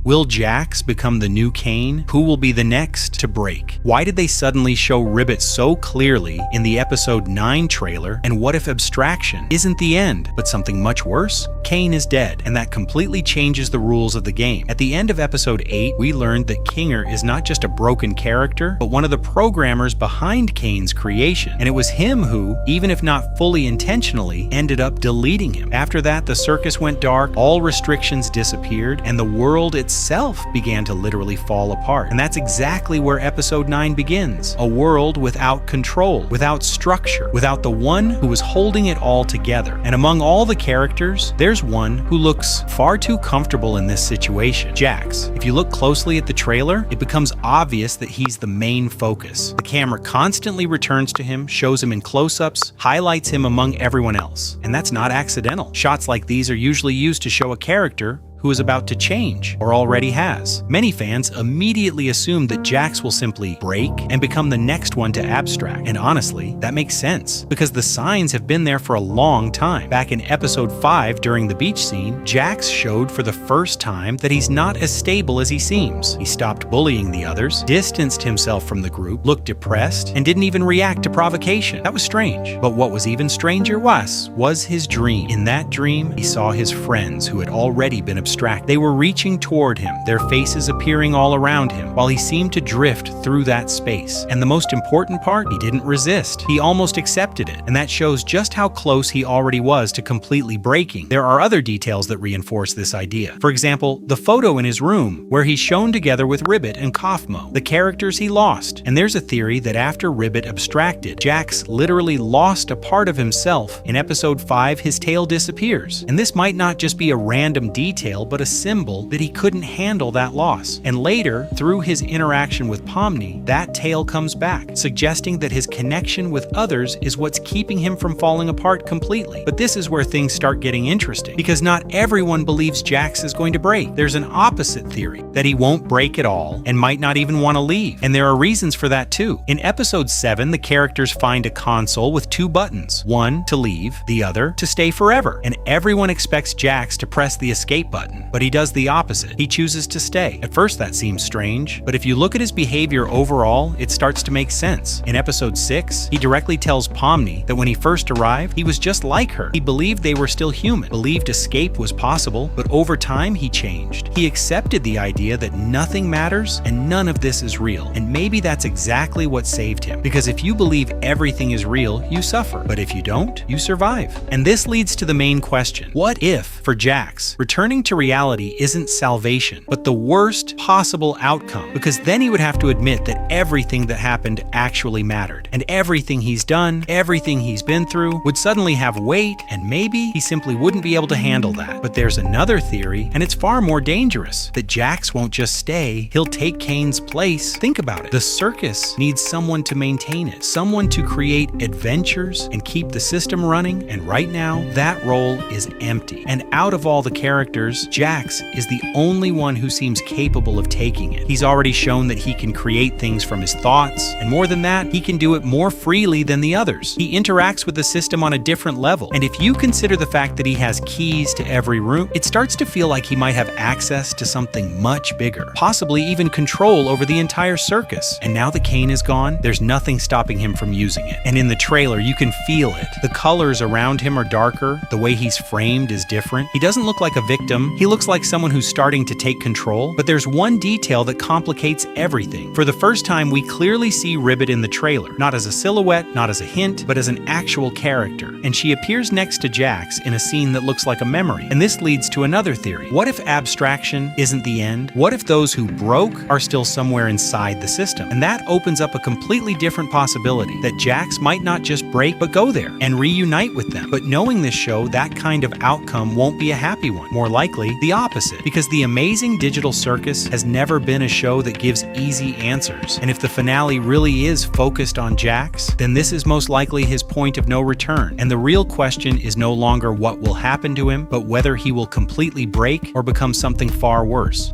Will JAX become the new Caine? Who will be the next to break? Why did they suddenly show Ribbit so clearly in the episode 9 trailer? And what if abstraction isn't the end, but something much worse? Caine is dead, and that completely changes the rules of the game. At the end of episode 8, we learned that Kinger is not just a broken character, but one of the programmers behind Caine's creation. And it was him who, even if not fully intentionally, ended up deleting him. After that, the circus went dark, all restrictions disappeared, and the world itself began to literally fall apart. And that's exactly where episode 9 begins. A world without control, without structure, without the one who was holding it all together. And among all the characters, there's one who looks far too comfortable in this situation: JAX. If you look closely at the trailer, it becomes obvious that he's the main focus. The camera constantly returns to him, shows him in close-ups, highlights him among everyone else. And that's not accidental. Shots like these are usually used to show a character who is about to change, or already has. Many fans immediately assume that JAX will simply break and become the next one to abstract. And honestly, that makes sense, because the signs have been there for a long time. Back in episode 5, during the beach scene, JAX showed for the first time that he's not as stable as he seems. He stopped bullying the others, distanced himself from the group, looked depressed, and didn't even react to provocation. That was strange. But what was even stranger was his dream. In that dream, he saw his friends who had already been abstracted. They were reaching toward him, their faces appearing all around him, while he seemed to drift through that space. And the most important part, he didn't resist. He almost accepted it, and that shows just how close he already was to completely breaking. There are other details that reinforce this idea. For example, the photo in his room, where he's shown together with Ribbit and Kaufmo, the characters he lost. And there's a theory that after Ribbit abstracted, JAX literally lost a part of himself. In episode 5, his tail disappears. And this might not just be a random detail, but a symbol that he couldn't handle that loss. And later, through his interaction with Pomni, that tail comes back, suggesting that his connection with others is what's keeping him from falling apart completely. But this is where things start getting interesting, because not everyone believes JAX is going to break. There's an opposite theory, that he won't break at all, and might not even want to leave. And there are reasons for that too. In episode 7, the characters find a console with 2 buttons, one to leave, the other to stay forever. And everyone expects JAX to press the escape button. But he does the opposite. He chooses to stay. At first that seems strange, but if you look at his behavior overall, it starts to make sense. In episode 6, he directly tells Pomni that when he first arrived, he was just like her. He believed they were still human, believed escape was possible, but over time he changed. He accepted the idea that nothing matters and none of this is real. And maybe that's exactly what saved him. Because if you believe everything is real, you suffer. But if you don't, you survive. And this leads to the main question. What if, for JAX, returning to reality isn't salvation, but the worst possible outcome? Because then he would have to admit that everything that happened actually mattered. And everything he's done, everything he's been through, would suddenly have weight, and maybe he simply wouldn't be able to handle that. But there's another theory, and it's far more dangerous, that JAX won't just stay, he'll take Caine's place. Think about it. The circus needs someone to maintain it, someone to create adventures and keep the system running, and right now, that role is empty. And out of all the characters, JAX is the only one who seems capable of taking it. He's already shown that he can create things from his thoughts, and more than that, he can do it more freely than the others. He interacts with the system on a different level, and if you consider the fact that he has keys to every room, it starts to feel like he might have access to something much bigger, possibly even control over the entire circus. And now that Caine is gone, there's nothing stopping him from using it. And in the trailer, you can feel it. The colors around him are darker, the way he's framed is different. He doesn't look like a victim, he looks like someone who's starting to take control. But there's one detail that complicates everything. For the first time, we clearly see Ribbit in the trailer, not as a silhouette, not as a hint, but as an actual character. And she appears next to JAX in a scene that looks like a memory. And this leads to another theory. What if abstraction isn't the end? What if those who broke are still somewhere inside the system? And that opens up a completely different possibility, that JAX might not just break, but go there and reunite with them. But knowing this show, that kind of outcome won't be a happy one. More likely, the opposite. Because the amazing digital circus has never been a show that gives easy answers. And if the finale really is focused on JAX, then this is most likely his point of no return. And the real question is no longer what will happen to him, but whether he will completely break or become something far worse.